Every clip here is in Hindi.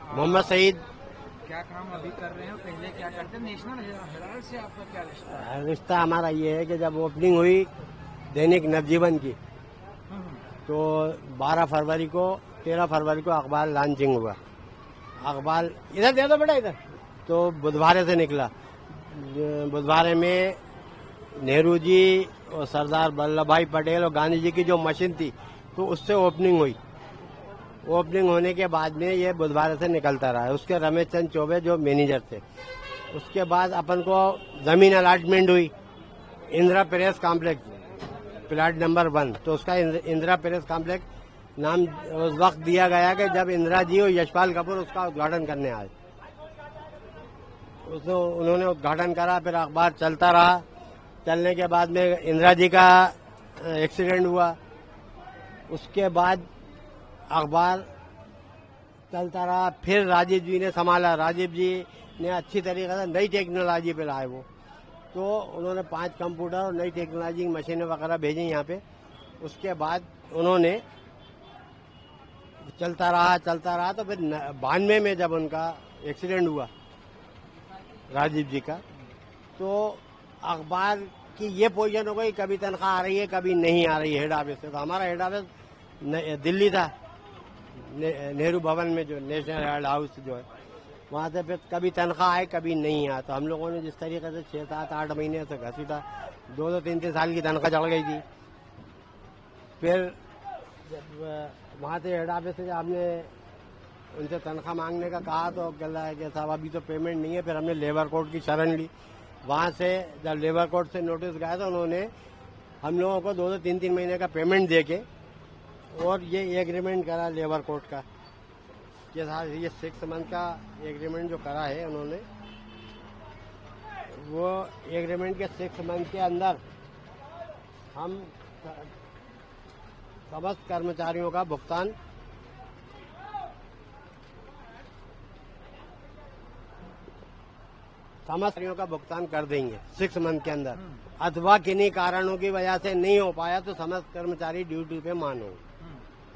मोहम्मद सईद। क्या काम अभी कर रहे हैं और पहले क्या करते हैं? नेशनल हेराल्ड से आपका क्या रिश्ता है? रिश्ता हमारा ये है कि जब ओपनिंग हुई दैनिक नवजीवन की तो 12 फरवरी को 13 फरवरी को अखबार लॉन्चिंग हुआ। अखबार इधर दे दो बेटा इधर। तो बुधवार से निकला। बुधवार में नेहरू जी और सरदार वल्लभ भाई पटेल और गांधी जी की जो मशीन थी तो उससे ओपनिंग हुई। ओपनिंग होने के बाद में ये बुधवार से निकलता रहा। उसके रमेश चंद्र चौबे जो मैनेजर थे। उसके बाद अपन को जमीन अलॉटमेंट हुई Indira press complex plot number 1। तो उसका इंदिरा प्रेस कॉम्प्लेक्स नाम उस वक्त दिया गया कि जब इंदिरा जी और यशपाल कपूर उसका उद्घाटन करने आए। उन्होंने उद्घाटन करा, फिर अखबार चलता रहा। चलने के बाद में इंदिरा जी का एक्सीडेंट हुआ। उसके बाद अखबार चलता रहा। फिर राजीव जी ने संभाला। राजीव जी ने अच्छी तरीके से नई टेक्नोलॉजी पे लाए वो। तो उन्होंने 5 कंप्यूटर और नई टेक्नोलॉजी की मशीनें वगैरह भेजी यहाँ पे। उसके बाद उन्होंने चलता रहा तो फिर 92 में जब उनका एक्सीडेंट हुआ राजीव जी का, तो अखबार की ये पोजीशन हो गई, कभी तनख्वाह आ रही है कभी नहीं आ रही है हेड ऑफिस से। तो हमारा हेड ऑफिस दिल्ली था, नेहरू भवन में जो नेशनल हेराल्ड हाउस जो है वहाँ से। फिर कभी तनख्वाह आए कभी नहीं आया। तो हम लोगों ने जिस तरीके से 6, 7, 8 महीने से घसीटा, 2, 3 साल की तनख्वाह चढ़ गई थी। फिर जब वहाँ से हेड ऑफिस से हमने उनसे तनख्वाह मांगने का कहा तो कह रहा है कि साहब अभी तो पेमेंट नहीं है। फिर हमने लेबर कोर्ट की शरण ली। वहाँ से जब लेबर कोर्ट से नोटिस गया तो उन्होंने हम लोगों को 2, 3 महीने का पेमेंट दे के और ये एग्रीमेंट करा लेबर कोर्ट का कि साहब ये 6 मंथ का एग्रीमेंट जो करा है उन्होंने, वो एग्रीमेंट के 6 मंथ के अंदर हम समस्त कर्मचारियों का भुगतान कर देंगे 6 मंथ के अंदर। अथवा किन्हीं कारणों की वजह से नहीं हो पाया तो समस्त कर्मचारी ड्यूटी पे मानो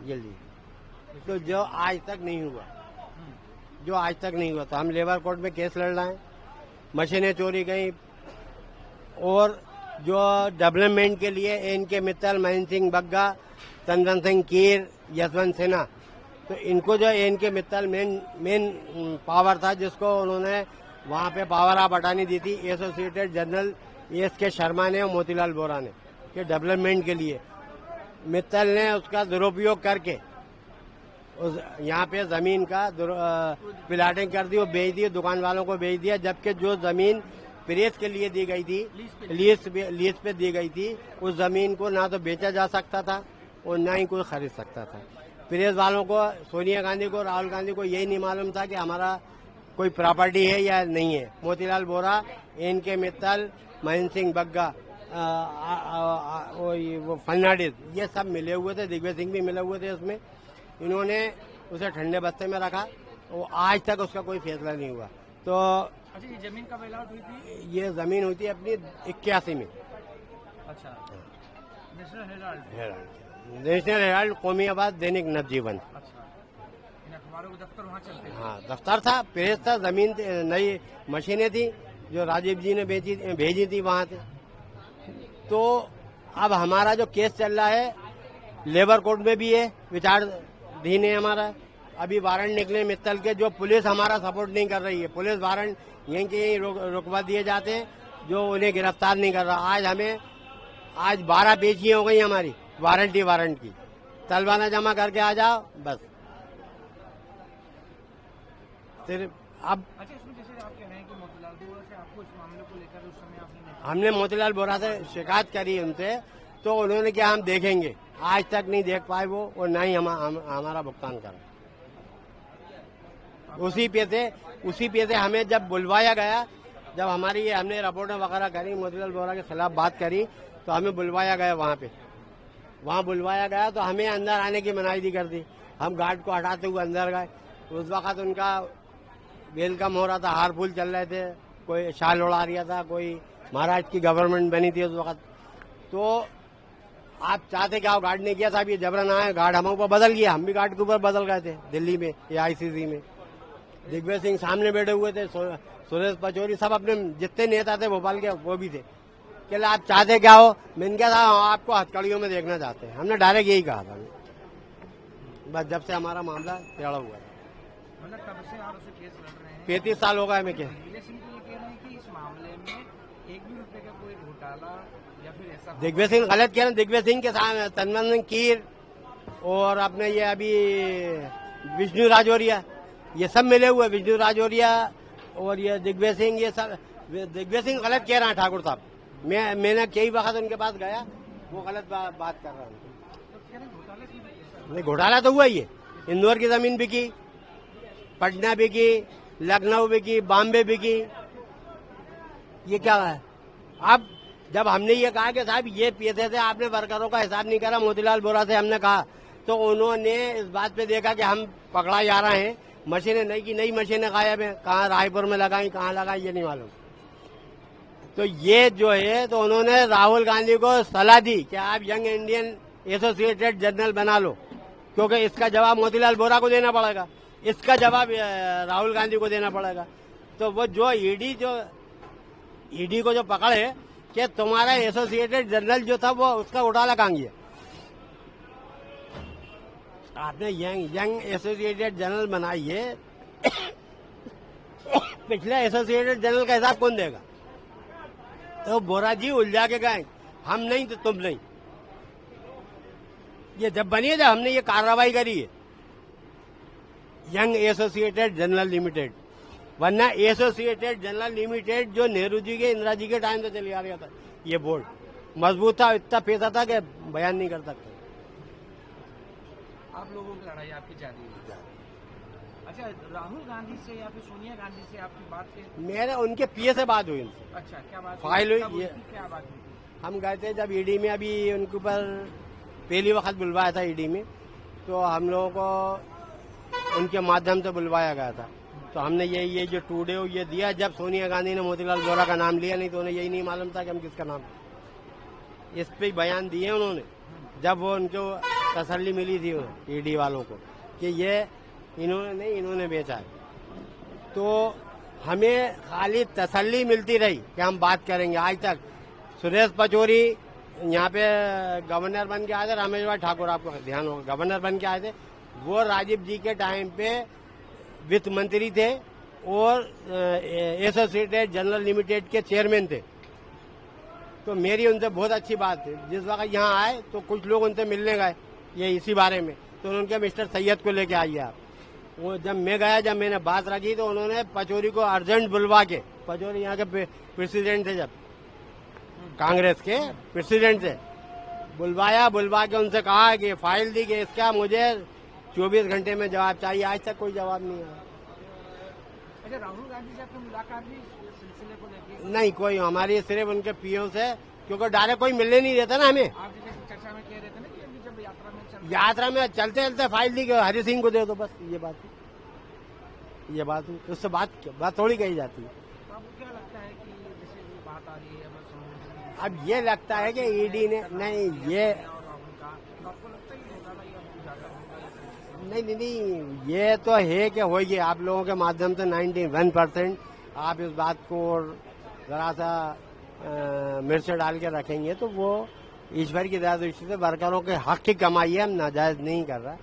जल्दी। तो जो आज तक नहीं हुआ तो हम लेबर कोर्ट में केस लड़ रहे हैं। मशीनें चोरी गई और जो डेवलपमेंट के लिए एनके मित्तल, महेंद्र सिंह बग्गा, चंदन सिंह कीर, यशवंत सिन्हा, तो इनको जो एनके मित्तल मेन पावर था जिसको उन्होंने वहाँ पे पावर ऑफ अटॉर्नी दी थी एसोसिएटेड जनरल एस.के. शर्मा ने और मोतीलाल वोरा ने के डेवलपमेंट के लिए। मित्तल ने उसका दुरुपयोग करके उस यहाँ पे जमीन का प्लाटिंग कर दी, वो बेच दी, दुकान वालों को बेच दिया। जबकि जो जमीन प्रेस के लिए दी गई थी, लीज पे दी गई थी, उस जमीन को ना तो बेचा जा सकता था और ना ही कोई खरीद सकता था। प्रेस वालों को, सोनिया गांधी को, राहुल गांधी को यही नहीं मालूम था कि हमारा कोई प्रॉपर्टी है या नहीं है। मोतीलाल वोरा, एनके मित्तल, महेंद्र सिंह बग्गा, वो फर्नांडिस, ये सब मिले हुए थे। दिग्विजय सिंह भी मिले हुए थे उसमें। इन्होंने उसे ठंडे बस्ते में रखा और आज तक उसका कोई फैसला नहीं हुआ। तो अच्छा, ये जमीन कब अलॉट हुई थी? ये जमीन हुई थी अपनी 81 में। अच्छा, नेशनल हेराल्ड, कौमी आवाज, दैनिक नवजीवन। अच्छा, इन अखबारों के दफ्तर वहाँ चलते हैं? हाँ, दफ्तर था, प्रेस था, जमीन नई मशीनें थी जो राजीव जी ने भेजी थी वहाँ से। तो अब हमारा जो केस चल रहा है लेबर कोर्ट में भी है, विचाराधीन है हमारा। अभी वारंट निकले मित्तल के, जो पुलिस हमारा सपोर्ट नहीं कर रही है। पुलिस वारंट यहीं के यहीं रुकवा दिए जाते हैं, जो उन्हें गिरफ्तार नहीं कर रहा। आज 12 पेशियां हो गई हमारी वारंट की। तलवाना जमा करके आ जाओ बस। सिर्फ अब अच्छा, इसमें जैसे आप कह रहे हैं कि मोतीलाल वोरा से आपको इस मामले को लेकर उस समय आपने हमने मोतीलाल वोरा से शिकायत करी उनसे, तो उन्होंने क्या हम देखेंगे, आज तक नहीं देख पाए वो और न ही हमारा भुगतान करा। उसी पे थे हमें जब बुलवाया गया, जब हमने रिपोर्टें वगैरह करी, मोतीलाल वोरा के खिलाफ बात करी, तो हमें बुलवाया गया वहाँ बुलवाया गया तो हमें अंदर आने की मनाही कर दी। हम गार्ड को हटाते हुए अंदर गए। उस वक्त उनका वेलकम हो रहा था, हार फूल चल रहे थे, कोई शाल उड़ा रहा था, कोई महाराष्ट्र की गवर्नमेंट बनी थी उस वक्त। तो आप चाहते क्या हो, गार्ड ने किया साहब ये जबरन आए, गार्ड हम ऊपर बदल गया, हम भी गार्ड के ऊपर बदल गए थे दिल्ली में या आईसीसी में। दिग्विजय सिंह सामने बैठे हुए थे, सुरेश पचौरी, सब अपने जितने नेता थे भोपाल के वो भी थे। कि आप चाहते क्या हो? मैंने कहा था आपको हथकड़ियों में देखना चाहते हैं, हमने डायरेक्ट यही कहा था। बस जब से हमारा मामला टेढ़ा हुआ है, मतलब कब से आप उसे केस लड़ रहे हैं? 35 साल हो गए। मैं क्या दिग्विजय सिंह तो ये कह रहे हैं कि इस मामले में 1 भी रुपए का कोई घोटाला या फिर ऐसा दिग्विजय सिंह गलत कह रहे हैं। दिग्विजय सिंह के साथ तनमन सिंह कीर और अपने ये अभी विष्णु राजौरिया, ये सब मिले हुए। विष्णु राजौरिया और ये दिग्विजय सिंह, ये सब दिग्विजय सिंह गलत कह रहे हैं ठाकुर साहब। मैंने कई वक्त उनके पास गया, वो गलत बात कर रहे हैं। तो कह रहे हैं घोटाले की ऐसा नहीं, घोटाला तो हुआ ही है। इंदौर की जमीन बिकी, पटना बिकी, लखनऊ बिकी, बॉम्बे बिकी, ये क्या है? अब जब हमने ये कहा कि साहब ये पैसे थे, आपने वर्करों का हिसाब नहीं करा, मोतीलाल वोरा से हमने कहा, तो उन्होंने इस बात पे देखा कि हम पकड़ा जा रहे हैं, मशीनें नई की नई मशीनें गायब है, कहाँ रायपुर में लगाई, कहाँ लगाई, ये नहीं मालूम। तो ये जो है, तो उन्होंने राहुल गांधी को सलाह दी कि आप यंग इंडियन एसोसिएटेड जर्नल बना लो, क्योंकि इसका जवाब मोतीलाल वोरा को देना पड़ेगा, इसका जवाब राहुल गांधी को देना पड़ेगा। तो वो जो ईडी को जो पकड़े कि तुम्हारा एसोसिएटेड जर्नल जो था वो उसका घोटाला कहाँ गया? आपने यंग एसोसिएटेड जर्नल बनाई है, पिछले एसोसिएटेड जर्नल का हिसाब कौन देगा? तो बोरा जी उलझा के गए, हम नहीं तो तुम नहीं। ये जब बनी है, जब हमने ये कार्रवाई करी है यंग एसोसिएटेड जर्नल लिमिटेड, वरना एसोसिएटेड जर्नल लिमिटेड जो नेहरू जी के, इंदिरा जी के टाइम से चली आ रहा था, ये बोर्ड मजबूत था, इतना पैसा था कि बयान नहीं कर सकते। आप लोगों की लड़ाई आपकी जारी है। अच्छा, राहुल गांधी से या फिर सोनिया गांधी से आपकी बात है? मेरे उनके पीए से बात हुई उनसे। अच्छा, क्या बात फाइल हुई, कब ये उनकी क्या बात हुई? हम गए थे जब ईडी में, अभी उनके ऊपर पहली वक्त बुलवाया था ईडी में, तो हम लोगों को उनके माध्यम से बुलवाया गया था। तो हमने ये जो टूडे हो ये दिया, जब सोनिया गांधी ने मोतीलाल वोरा का नाम लिया, नहीं तो उन्हें यही नहीं मालूम था कि हम किसका नाम, इस पे ही बयान दिए उन्होंने, जब वो उनको तसल्ली मिली थी ईडी वालों को कि ये इन्होंने नहीं, इन्होंने बेचा है। तो हमें खाली तसल्ली मिलती रही कि हम बात करेंगे। आज तक सुरेश पचौरी यहाँ पे गवर्नर बन के आए थे, रामेश्वर ठाकुर, आपको ध्यान होगा, गवर्नर बन के आए थे। वो राजीव जी के टाइम पे वित्त मंत्री थे और एसोसिएटेड जर्नल लिमिटेड के चेयरमैन थे। तो मेरी उनसे बहुत अच्छी बात थी। जिस वक्त यहाँ आए तो कुछ लोग उनसे मिलने गए ये इसी बारे में, तो उन्होंने मिस्टर सैयद को लेके आइए आप। वो जब मैं गया, जब मैंने बात रखी, तो उन्होंने पचौरी को अर्जेंट बुलवा के, पचौरी यहाँ के प्रेसिडेंट थे, जब कांग्रेस के प्रेसिडेंट थे, बुलवा के उनसे कहा कि फाइल दी कि इसका मुझे 24 घंटे में जवाब चाहिए। आज तक कोई जवाब नहीं आया। अच्छा, राहुल गांधी से आपकी मुलाकात भी इस सिलसिले को लेकर? नहीं, कोई, हमारी सिर्फ उनके पीओ से, क्योंकि डायरेक्ट कोई मिलने नहीं देता ना हमें। आप जैसे चर्चा में कह रहे थे ना कि अभी जब यात्रा में चलते चलते फाइल दी कि हरि सिंह को दे दो, बस ये बात हुई। उससे बात थोड़ी कही जाती है। तो आपको क्या लगता है कि जैसे ये बात आ रही है अब ये लगता है कि ईडी ने नहीं, ये आपको लगता है कि घोटाला या ज्यादा होगा? नहीं, ये तो है कि होगी। आप लोगों के माध्यम से 91% आप इस बात को जरा सा मिर्च डाल के रखेंगे तो वो ईश्वर की दया दृष्टि से वर्करों के हक की कमाई है, हम नाजायज नहीं कर रहा।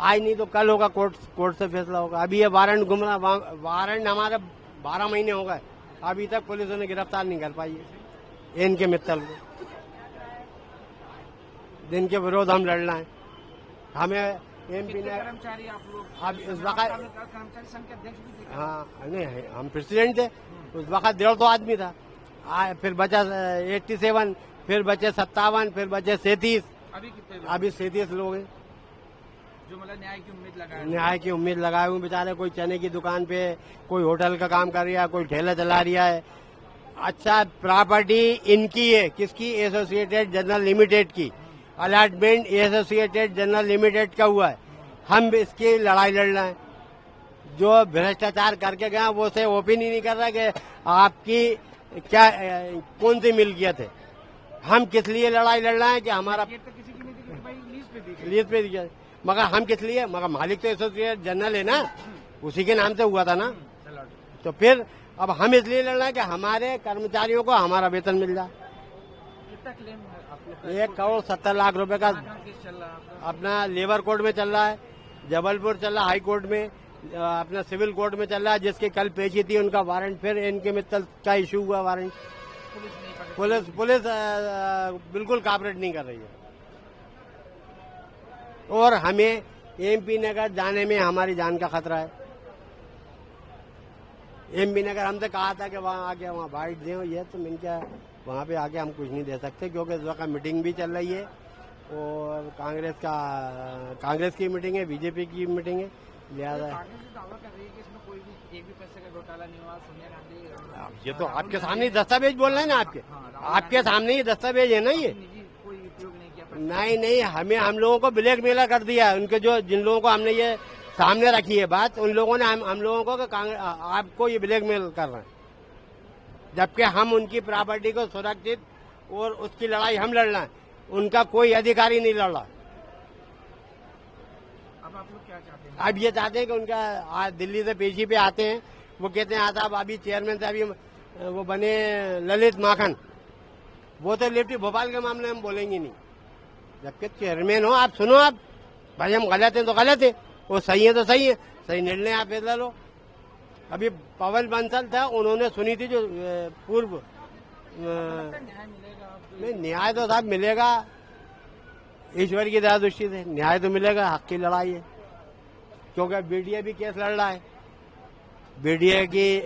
आज नहीं तो कल होगा, कोर्ट से फैसला होगा। अभी ये वारंट घूम रहा, वारंट हमारे 12 महीने हो गए, अभी तक पुलिस उन्हें गिरफ्तार नहीं कर पाई है। इनके मित्तल को, जिनके विरोध हम लड़ रहे हैं, हमें एमपी ने कर्मचारी आप लोग अब इस वक्त, कर्मचारी संघ के अध्यक्ष भी थे? हाँ नहीं, हम प्रेसिडेंट थे उस वक्त, 150 आदमी था। फिर बचा 87, फिर बचे 57, फिर बचे 37, अभी कितने? अभी 37 लोग हैं जो मतलब न्याय की उम्मीद लगाए? न्याय की उम्मीद लगाए हुए बेचारे। कोई चने की दुकान पे, कोई होटल का काम कर रहा है, कोई ठेला चला रहा है। अच्छा, प्रॉपर्टी इनकी है, किसकी? एसोसिएटेड जर्नल लिमिटेड की। अलॉटमेंट एसोसिएटेड जर्नल लिमिटेड का हुआ है। हम इसकी लड़ाई लड़ रहे हैं। जो भ्रष्टाचार करके गए वो से ओपन ही नहीं कर रहा कि आपकी क्या कौन सी मिल्कियत है। हम किस लिए लड़ाई लड़ रहे हैं कि हमारा तो किसी की नहीं थी कि भाई लीज पे दी, लीज पे दिया, मगर हम किस लिए? मगर मालिक तो एसोसिएटेड जर्नल है ना, उसी के नाम से हुआ था ना। तलाट। तो फिर अब हम इसलिए लड़ रहे हैं कि हमारे कर्मचारियों को हमारा वेतन मिल जाए। कितना क्लेम है आप लोग का? 1,70,00,000 रुपए का कहाँ केस चल रहा है आपका? अपना लेबर कोर्ट में चल रहा है, जबलपुर चल रहा है हाई कोर्ट में, अपना सिविल कोर्ट में चल रहा है, जिसकी कल पेशी थी उनका वारंट फिर इनके मित्तल का इशू हुआ वारंट। पुलिस नहीं पकड़ पुलिस बिल्कुल कॉपरेट नहीं कर रही है और हमें एमपी नगर जाने में हमारी जान का खतरा है। एमपी नगर हमसे कहा था कि वहाँ आके वहाँ बाइट दें, ये तो मैंने क्या वहाँ पे आके हम कुछ नहीं दे सकते क्योंकि इस वक्त मीटिंग भी चल रही है और कांग्रेस की मीटिंग है, बीजेपी की मीटिंग है, लिहाजा कांग्रेस से दावा कर रही है कि इसमें कोई भी एक भी पैसे का घोटाला नहीं हुआ। सोनिया गांधी और ये तो आपके सामने ही दस्तावेज बोल रहे हैं ना, आपके सामने ही दस्तावेज है ना ये। निजी कोई उपयोग नहीं किया। नहीं हम लोगों को ब्लैकमेलर कर दिया। उनके जिन लोगों को हमने ये सामने रखी है बात, उन लोगों ने हम लोगों को आपको ये ब्लैकमेल कर रहे हैं, जबकि हम उनकी प्रॉपर्टी को सुरक्षित और उसकी लड़ाई हम लड़ रहे हैं, उनका कोई अधिकारी नहीं लड़ रहा। अब आप लोग क्या चाहते हैं? अब ये चाहते हैं कि उनका आज दिल्ली से पेशी पे आते हैं, वो कहते हैं साहब अभी चेयरमैन से अभी वो बने ललित माखन, वो तो लिफ्टी भोपाल के मामले में बोलेंगे नहीं, जबकि चेयरमैन हो आप। सुनो आप भाई, हम गलत हैं तो गलत है, वो सही है तो सही है, सही निर्णय आप फैसला लो। अभी पवन बंसल था, उन्होंने सुनी थी जो पूर्व न्याय मिलेगा आपको? नहीं, न्याय तो साहब मिलेगा, ईश्वर की दया दृष्टि से न्याय तो मिलेगा। हक की लड़ाई है क्योंकि बीडीए भी केस लड़ रहा है, बीडीए की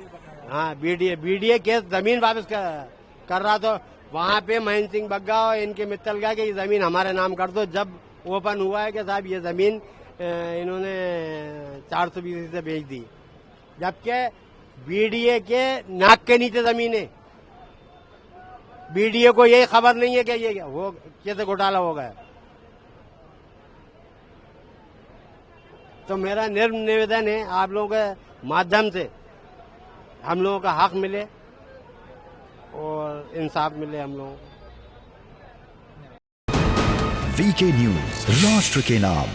बीडीए केस जमीन वापस कर रहा, तो वहां पे महेंद्र सिंह बग्गा और इनके मित्तल का कि ये जमीन हमारे नाम कर दो। जब ओपन हुआ है कि साहब ये जमीन इन्होंने 420 से बेच दी, जबकि बीडीए के नाक के नीचे जमीन है। बीडीए को यही खबर नहीं है कि ये वो कैसे घोटाला हो गया। तो मेरा निवेदन है आप लोगों के माध्यम से हम लोगों का हक मिले और इंसाफ मिले हम लोगों को। वीके न्यूज, राष्ट्र के नाम।